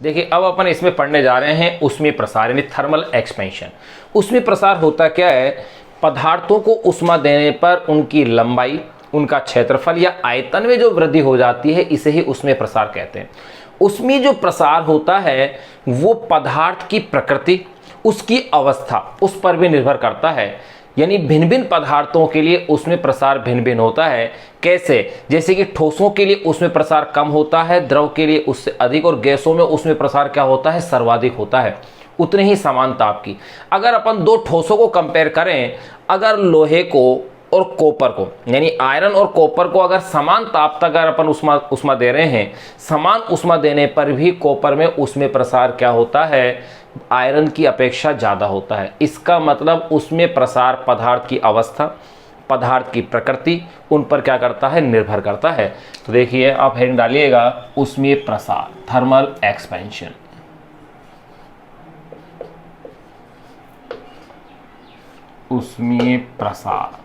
देखिए अब अपन इसमें पढ़ने जा रहे हैं ऊष्मीय प्रसार यानी थर्मल एक्सपेंशन। ऊष्मीय प्रसार होता क्या है, पदार्थों को ऊष्मा देने पर उनकी लंबाई, उनका क्षेत्रफल या आयतन में जो वृद्धि हो जाती है, इसे ही ऊष्मीय प्रसार कहते हैं। ऊष्मीय जो प्रसार होता है वो पदार्थ की प्रकृति, उसकी अवस्था, उस पर भी निर्भर करता है। यानी भिन्न भिन्न पदार्थों के लिए ऊष्मीय प्रसार भिन्न भिन्न होता है। कैसे? जैसे कि ठोसों के लिए ऊष्मीय प्रसार कम होता है, द्रव के लिए उससे अधिक, और गैसों में ऊष्मीय प्रसार क्या होता है, सर्वाधिक होता है, उतने ही समान ताप की। अगर अपन दो ठोसों को कंपेयर करें, अगर लोहे को और कॉपर को यानी आयरन और कॉपर को अगर समान ताप तक अगर अपन उष्मा दे रहे हैं, समान उष्मा देने पर भी कॉपर में ऊष्मीय प्रसार क्या होता है, आयरन की अपेक्षा ज़्यादा होता है। इसका मतलब ऊष्मीय प्रसार पदार्थ की अवस्था, पदार्थ की प्रकृति, उन पर क्या करता है, निर्भर करता है। तो देखिए आप हेडिंग डालिएगा ऊष्मीय प्रसार, थर्मल एक्सपेंशन। ऊष्मीय प्रसार,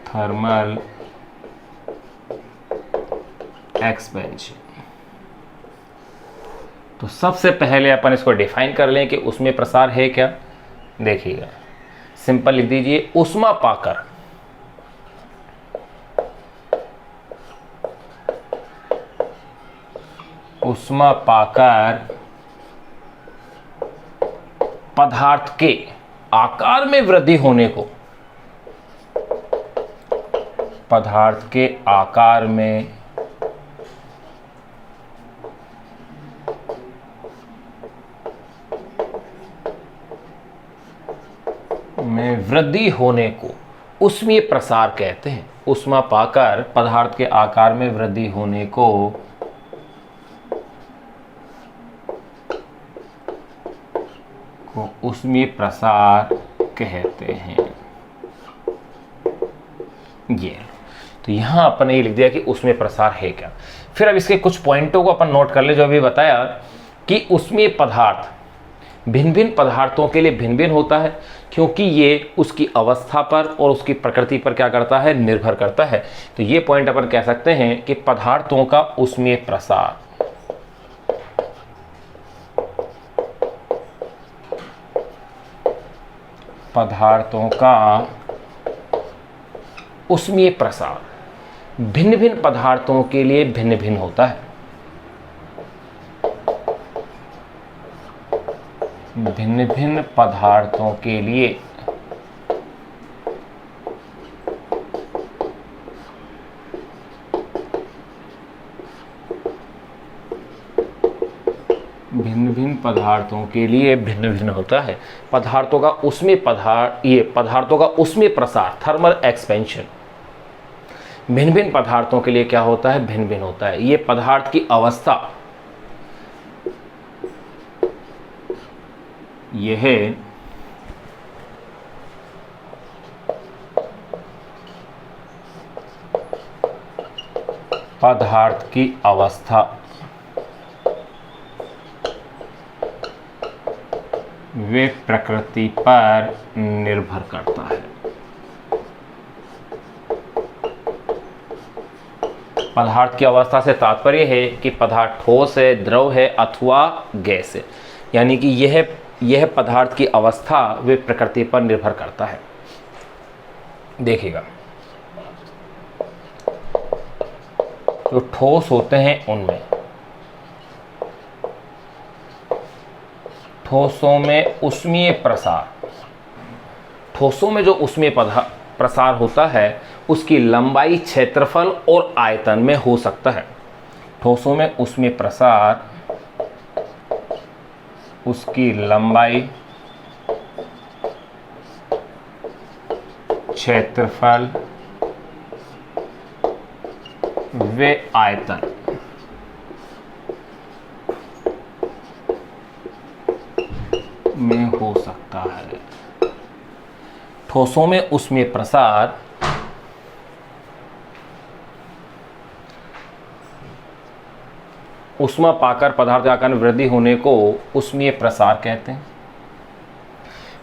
थर्मल एक्सपेंशन। तो सबसे पहले अपन इसको डिफाइन कर लें कि ऊष्मीय प्रसार है क्या। देखिएगा, सिंपल लिख दीजिए, ऊष्मा पाकर पदार्थ के आकार में वृद्धि होने को, पदार्थ के आकार में वृद्धि होने को ऊष्मीय प्रसार कहते हैं। ऊष्मा पाकर पदार्थ के आकार में वृद्धि होने को ऊष्मीय प्रसार कहते हैं। ये तो यहां अपन ये लिख दिया कि ऊष्मीय प्रसार है क्या। फिर अब इसके कुछ पॉइंटों को अपन नोट कर ले, जो अभी बताया कि ऊष्मीय पदार्थ भिन्न भिन्न पदार्थों के लिए भिन्न भिन्न होता है, क्योंकि ये उसकी अवस्था पर और उसकी प्रकृति पर क्या करता है, निर्भर करता है। तो ये पॉइंट अपन कह सकते हैं कि पदार्थों का ऊष्मीय प्रसार, पदार्थों का ऊष्मीय प्रसार भिन्न भिन्न पदार्थों के लिए भिन्न भिन्न होता है। भिन्न भिन्न पदार्थों के लिए भिन्न भिन्न होता है। पदार्थों का ऊष्मीय पदार्थों का ऊष्मीय प्रसार, थर्मल एक्सपेंशन, भिन्न भिन्न पदार्थों के लिए क्या होता है, भिन्न भिन्न होता है। ये पदार्थ की अवस्था, यह पदार्थ की अवस्था वे प्रकृति पर निर्भर करता है। पदार्थ की अवस्था से तात्पर्य है कि पदार्थ ठोस है, द्रव है अथवा गैस है। यानी कि यह पदार्थ की अवस्था वे प्रकृति पर निर्भर करता है। देखिएगा, जो ठोस होते हैं उनमें, ठोसों में ऊष्मीय प्रसार, ठोसों में जो ऊष्मीय प्रसार होता है उसकी लंबाई, क्षेत्रफल और आयतन में हो सकता है। ठोसों में ऊष्मीय प्रसार, उसकी लंबाई, क्षेत्रफल व आयतन में हो सकता है। ठोसों में ऊष्मीय प्रसार ऊष्मा पाकर पदार्थ के आकार में वृद्धि होने को ऊष्मीय प्रसार कहते हैं।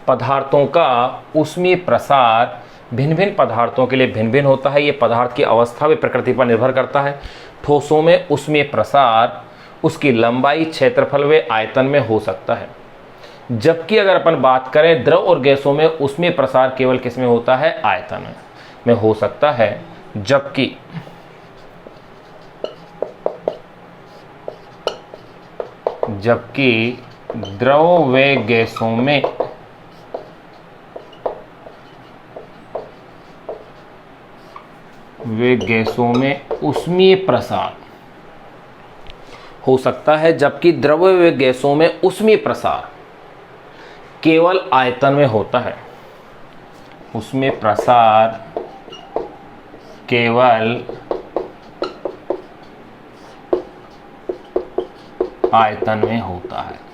पदार्थों का ऊष्मीय प्रसार भिन्न भिन्न पदार्थों के लिए भिन्न भिन्न होता है। ये पदार्थ की अवस्था व प्रकृति पर निर्भर करता है। ठोसों में ऊष्मीय प्रसार उसकी लंबाई, क्षेत्रफल व आयतन में हो सकता है, जबकि अगर अपन बात करें द्रव और गैसों में ऊष्मीय प्रसार केवल किस में होता है? आयतन में हो सकता है। जबकि द्रव व गैसों में ऊष्मीय प्रसार हो सकता है, जबकि द्रव व गैसों में ऊष्मीय प्रसार केवल आयतन में होता है। ऊष्मीय प्रसार केवल आयतन में होता है।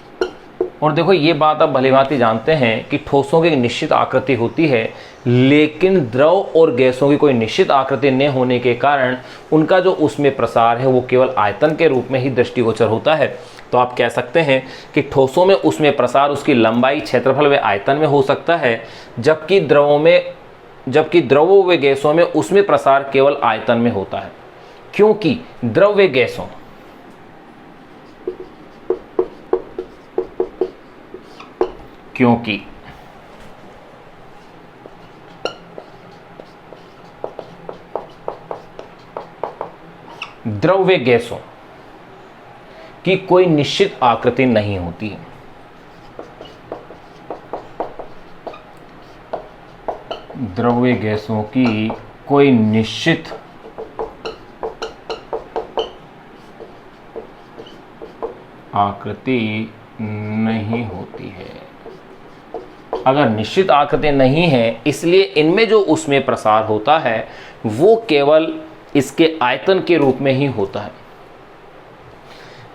और देखो ये बात आप भलीभांति जानते हैं कि ठोसों की निश्चित आकृति होती है, लेकिन द्रव और गैसों की कोई निश्चित आकृति न होने के कारण उनका जो ऊष्मीय प्रसार है वो केवल आयतन के रूप में ही दृष्टिगोचर होता है। तो आप कह सकते हैं कि ठोसों में ऊष्मीय प्रसार उसकी लंबाई, क्षेत्रफल व आयतन में हो सकता है, जबकि द्रवों व गैसों में ऊष्मीय प्रसार केवल आयतन में होता है। क्योंकि द्रव व गैसों द्रव व गैसों की कोई निश्चित आकृति नहीं होती है। द्रव व गैसों की कोई निश्चित आकृति नहीं होती है। अगर निश्चित आकृति नहीं है, इसलिए इनमें जो ऊष्मीय प्रसार होता है वो केवल इसके आयतन के रूप में ही होता है।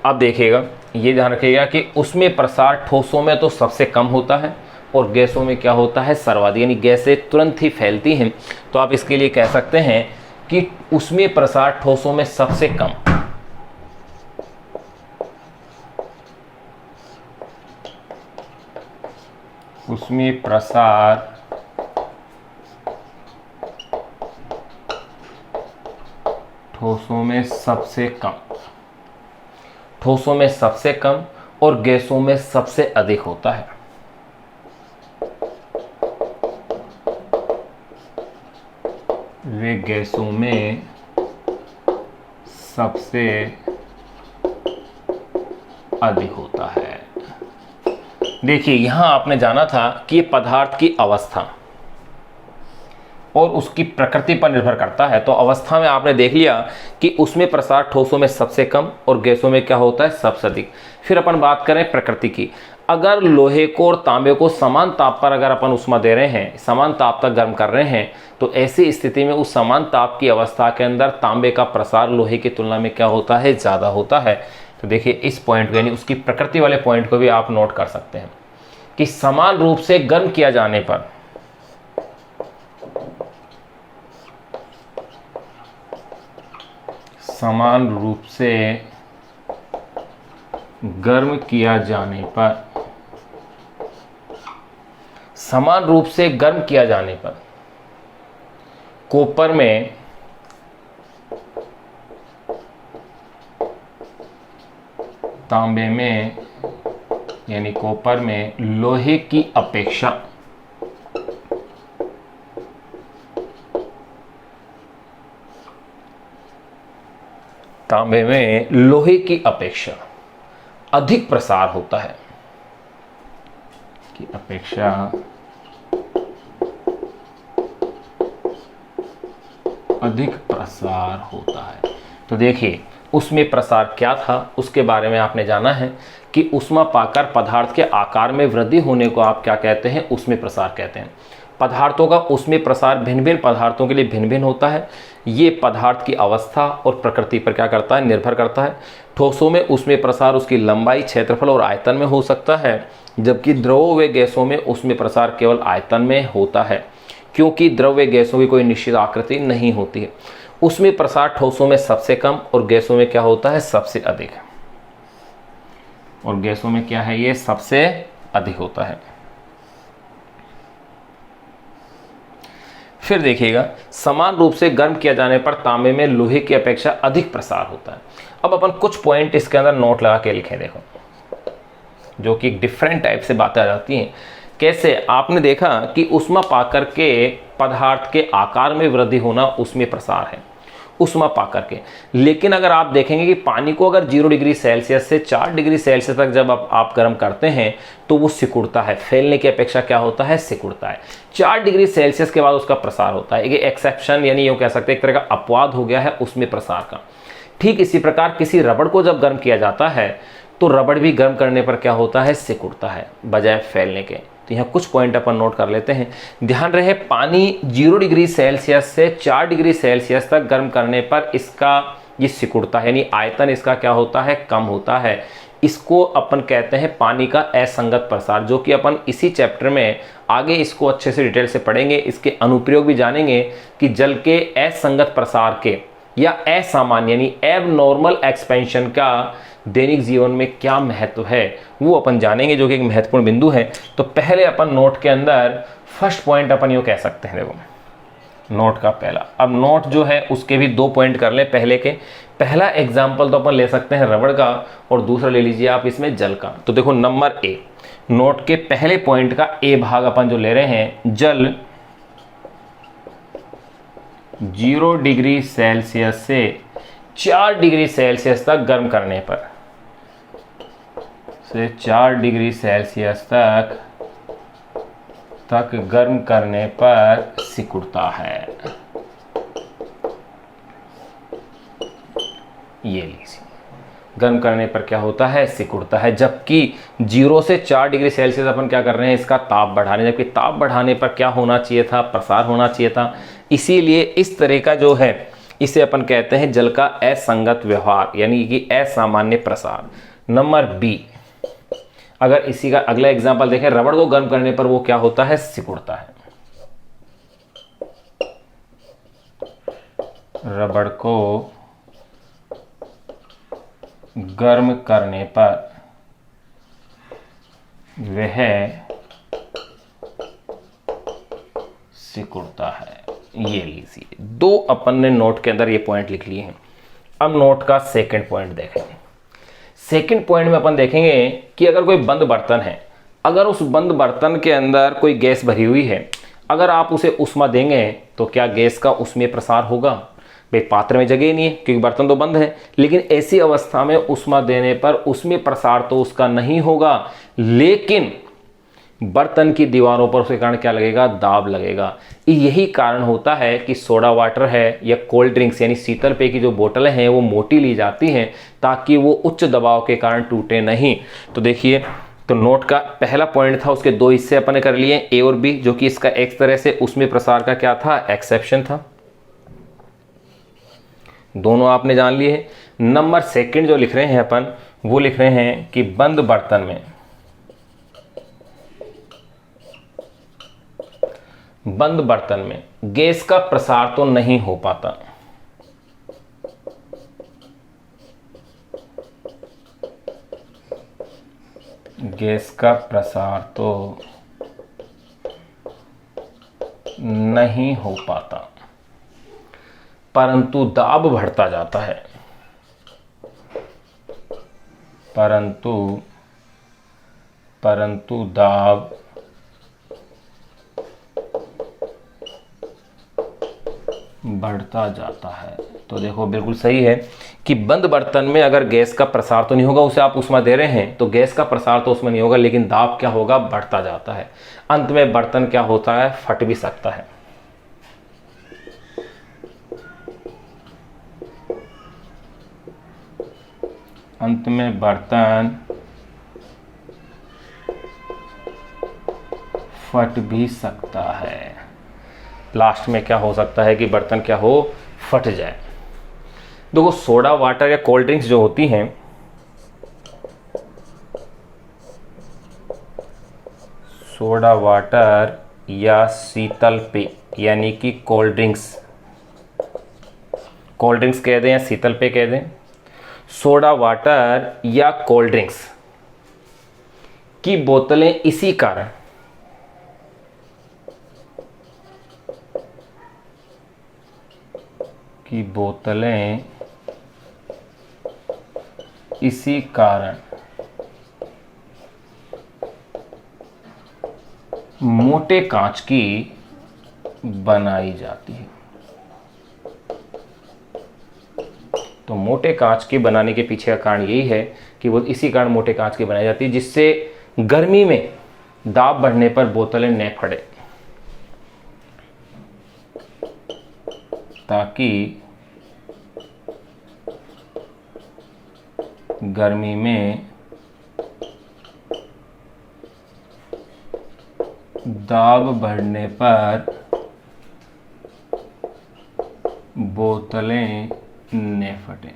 अब देखिएगा, ये ध्यान रखिएगा कि ऊष्मीय प्रसार ठोसों में तो सबसे कम होता है और गैसों में क्या होता है? सर्वाधिक, यानी गैसें तुरंत ही फैलती हैं। तो आप इसके लिए कह सकते हैं कि ऊष्मीय प्रसार ठोसों में सबसे कम, ऊष्मीय प्रसार ठोसों में सबसे कम, ठोसों में सबसे कम और गैसों में सबसे अधिक होता है। वे गैसों में सबसे अधिक होता है। देखिए यहां आपने जाना था कि ये पदार्थ की अवस्था और उसकी प्रकृति पर निर्भर करता है। तो अवस्था में आपने देख लिया कि उसमें प्रसार ठोसों में सबसे कम और गैसों में क्या होता है? सबसे अधिक। फिर अपन बात करें प्रकृति की। अगर लोहे को और तांबे को समान ताप पर अगर अपन उष्मा दे रहे हैं, समान ताप तक गर्म कर रहे हैं, तो ऐसी स्थिति में उस समान ताप की अवस्था के अंदर तांबे का प्रसार लोहे की तुलना में क्या होता है? ज़्यादा होता है। तो देखिए इस पॉइंट को, यानी उसकी प्रकृति वाले पॉइंट को भी आप नोट कर सकते हैं कि समान रूप से गर्म किया जाने पर समान रूप से गर्म किया जाने पर समान रूप से गर्म किया जाने पर कॉपर में तांबे में, यानी कॉपर में लोहे की अपेक्षा तांबे में लोहे की अपेक्षा अधिक प्रसार होता है, की अपेक्षा अधिक प्रसार होता है। तो देखिए उसमें प्रसार क्या था उसके बारे में आपने जाना है कि ऊष्मा पाकर पदार्थ के आकार में वृद्धि होने को आप क्या कहते हैं? ऊष्मीय प्रसार कहते हैं। पदार्थों का ऊष्मीय प्रसार भिन्न भिन्न पदार्थों के लिए भिन्न भिन्न होता है। ये पदार्थ की अवस्था और प्रकृति पर क्या करता है? निर्भर करता है। ठोसों में ऊष्मीय प्रसार उसकी लंबाई, क्षेत्रफल और आयतन में हो सकता है, जबकि द्रवों व गैसों में ऊष्मीय प्रसार केवल आयतन में होता है, क्योंकि द्रव व गैसों की कोई निश्चित आकृति नहीं होती है। ऊष्मीय प्रसार ठोसों में सबसे कम और गैसों में क्या होता है? सबसे अधिक। और गैसों में क्या है? ये सबसे अधिक होता है। फिर देखिएगा, समान रूप से गर्म किया जाने पर तांबे में लोहे की अपेक्षा अधिक प्रसार होता है। अब अपन कुछ पॉइंट इसके अंदर नोट लगा के लिखें, देखो, जो कि डिफरेंट टाइप से बातें आ जाती हैं। कैसे? आपने देखा कि ऊष्मा पाकर के पदार्थ के आकार में वृद्धि होना ऊष्मीय प्रसार है, ऊष्मा पाकर के। लेकिन अगर आप देखेंगे कि पानी को अगर 0 डिग्री सेल्सियस से 4 डिग्री सेल्सियस तक जब आप गर्म करते हैं तो वो सिकुड़ता है, फैलने की अपेक्षा क्या होता है? सिकुड़ता है। 4 डिग्री सेल्सियस के बाद उसका प्रसार होता है। एक एक्सेप्शन, यानी यूँ कह सकते हैं एक तरह का अपवाद हो गया है ऊष्मीय प्रसार का। ठीक इसी प्रकार किसी रबड़ को जब गर्म किया जाता है तो रबड़ भी गर्म करने पर क्या होता है? सिकुड़ता है, बजाय फैलने के। तो यहाँ कुछ पॉइंट अपन नोट कर लेते हैं। ध्यान रहे, पानी 0 डिग्री सेल्सियस से 4 डिग्री सेल्सियस तक गर्म करने पर इसका ये सिकुड़ता है, यानी आयतन इसका क्या होता है? कम होता है। इसको अपन कहते हैं पानी का असंगत प्रसार, जो कि अपन इसी चैप्टर में आगे इसको अच्छे से डिटेल से पढ़ेंगे। इसके अनुप्रयोग भी जानेंगे कि जल के असंगत प्रसार के या असामान्य यानी एबनॉर्मल एक्सपेंशन का दैनिक जीवन में क्या महत्व है, वो अपन जानेंगे, जो कि एक महत्वपूर्ण बिंदु है। तो पहले अपन नोट के अंदर फर्स्ट पॉइंट अपन यूँ कह सकते हैं, देखो नोट का पहला। अब नोट जो है उसके भी 2 पॉइंट कर ले पहले के। पहला एग्जाम्पल तो अपन ले सकते हैं रबड़ का, और दूसरा ले लीजिए आप इसमें जल का। तो देखो नंबर ए, नोट के पहले पॉइंट का ए भाग अपन जो ले रहे हैं, जल 0 डिग्री सेल्सियस से 4 डिग्री सेल्सियस तक गर्म करने पर, से 4 डिग्री सेल्सियस तक गर्म करने पर सिकुड़ता है। ये लीजिए, गर्म करने पर क्या होता है? सिकुड़ता है। जबकि 0 से 4 डिग्री सेल्सियस अपन क्या कर रहे हैं? इसका ताप बढ़ाने, जबकि ताप बढ़ाने पर क्या होना चाहिए था? प्रसार होना चाहिए था। इसीलिए इस तरह का जो है इसे अपन कहते हैं जल का असंगत व्यवहार, यानी कि असामान्य प्रसार। नंबर बी, अगर इसी का अगला एग्जांपल देखें, रबड़ को गर्म करने पर वो क्या होता है? सिकुड़ता है। रबड़ को गर्म करने पर वह सिकुड़ता है। ये लीजिए, 2 अपन ने नोट के अंदर ये पॉइंट लिख लिए हैं। अब नोट का सेकंड पॉइंट देखेंगे। सेकंड पॉइंट में अपन देखेंगे कि अगर कोई बंद बर्तन है, अगर उस बंद बर्तन के अंदर कोई गैस भरी हुई है, अगर आप उसे ऊष्मा देंगे तो क्या गैस का उसमें प्रसार होगा? भाई पात्र में जगह ही नहीं है क्योंकि बर्तन तो बंद है। लेकिन ऐसी अवस्था में ऊष्मा देने पर उसमें प्रसार तो उसका नहीं होगा, लेकिन बर्तन की दीवारों पर उसके कारण क्या लगेगा? दाब लगेगा। यही कारण होता है कि सोडा वाटर है या कोल्ड ड्रिंक्स यानी शीतल पेय की जो बोतलें हैं वो मोटी ली जाती हैं, ताकि वो उच्च दबाव के कारण टूटे नहीं। तो देखिए, तो नोट का पहला पॉइंट था, उसके 2 हिस्से अपन ने कर लिए, ए और बी, जो कि इसका एक तरह से उसमें प्रसार का क्या था? एक्सेप्शन था। दोनों आपने जान लिए। नंबर सेकंड जो लिख रहे हैं अपन, वो लिख रहे हैं कि बंद बर्तन में गैस का प्रसार तो नहीं हो पाता। गैस का प्रसार तो नहीं हो पाता, परंतु दाब बढ़ता जाता है। परंतु दाब बढ़ता जाता है। तो देखो बिल्कुल सही है कि बंद बर्तन में अगर गैस का प्रसार तो नहीं होगा, उसे आप ऊष्मा दे रहे हैं तो गैस का प्रसार तो उसमें नहीं होगा, लेकिन दाब क्या होगा? बढ़ता जाता है। अंत में बर्तन क्या होता है? फट भी सकता है। अंत में बर्तन फट भी सकता है। लास्ट में क्या हो सकता है कि बर्तन क्या हो? फट जाए। देखो सोडा वाटर या कोल्ड ड्रिंक्स जो होती हैं, सोडा वाटर या शीतल पेय यानी कि कोल्ड ड्रिंक्स कह दें या शीतल पेय कह दें, सोडा वाटर या कोल्ड ड्रिंक्स की बोतलें इसी कारण कि बोतलें इसी कारण मोटे कांच की बनाई जाती है। तो मोटे कांच के बनाने के पीछे का कारण यही है कि वो इसी कारण मोटे कांच की बनाई जाती है, जिससे गर्मी में दाब बढ़ने पर बोतलें न फटे, ताकि गर्मी में दाब बढ़ने पर बोतलें न फटें।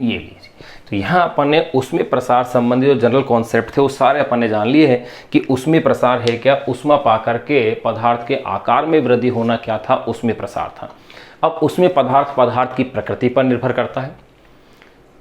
ये लीजिए, तो यहाँ अपन ने ऊष्मीय प्रसार संबंधी जो जनरल कॉन्सेप्ट थे वो सारे अपन ने जान लिए हैं कि ऊष्मीय प्रसार है क्या, ऊष्मा पाकर के पदार्थ के आकार में वृद्धि होना क्या था, ऊष्मीय प्रसार था। अब ऊष्मीय पदार्थ की प्रकृति पर निर्भर करता है,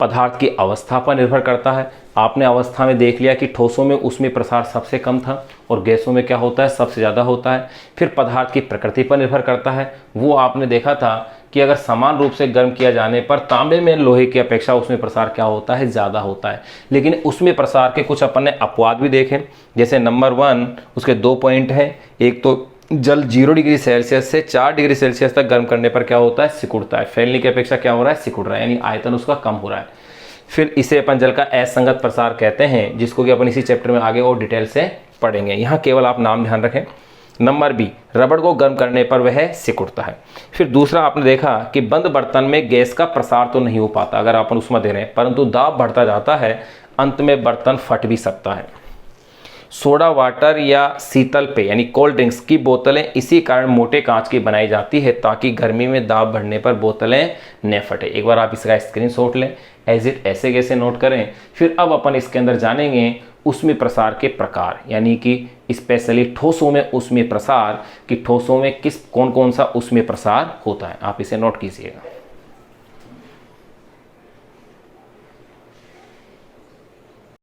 पदार्थ की अवस्था पर निर्भर करता है। आपने अवस्था में देख लिया कि ठोसों में ऊष्मीय प्रसार सबसे कम था और गैसों में क्या होता है, सबसे ज़्यादा होता है। फिर पदार्थ की प्रकृति पर निर्भर करता है, वो आपने देखा था कि अगर समान रूप से गर्म किया जाने पर तांबे में लोहे की अपेक्षा ऊष्मीय प्रसार क्या होता है, ज़्यादा होता है। लेकिन ऊष्मीय प्रसार के कुछ अपन ने अपवाद भी देखे, जैसे नंबर 1 उसके 2 पॉइंट हैं। एक तो जल 0 डिग्री सेल्सियस से 4 डिग्री सेल्सियस तक गर्म करने पर क्या होता है, सिकुड़ता है। फैलने की अपेक्षा क्या हो रहा है, सिकुड़ रहा है, यानी आयतन उसका कम हो रहा है। फिर इसे अपन जल का असंगत प्रसार कहते हैं, जिसको कि अपन इसी चैप्टर में आगे और डिटेल से पढ़ेंगे। यहाँ केवल आप नाम ध्यान रखें। नंबर बी, रबड़ को गर्म करने पर वह सिकुड़ता है। फिर दूसरा आपने देखा कि बंद बर्तन में गैस का प्रसार तो नहीं हो पाता अगर अपन उसमें दे रहे हैं, परंतु दाब बढ़ता जाता है, अंत में बर्तन फट भी सकता है। सोडा वाटर या शीतल पेय यानी कोल्ड ड्रिंक्स की बोतलें इसी कारण मोटे कांच की बनाई जाती है, ताकि गर्मी में दाब बढ़ने पर बोतलें न फटे। एक बार आप इसका स्क्रीनशॉट लें, एज इट ऐसे कैसे नोट करें। फिर अब अपन इसके अंदर जानेंगे ऊष्मीय प्रसार के प्रकार, यानी कि स्पेशली ठोसों में ऊष्मीय प्रसार, कि ठोसों में कौन कौन सा ऊष्मीय प्रसार होता है। आप इसे नोट कीजिएगा।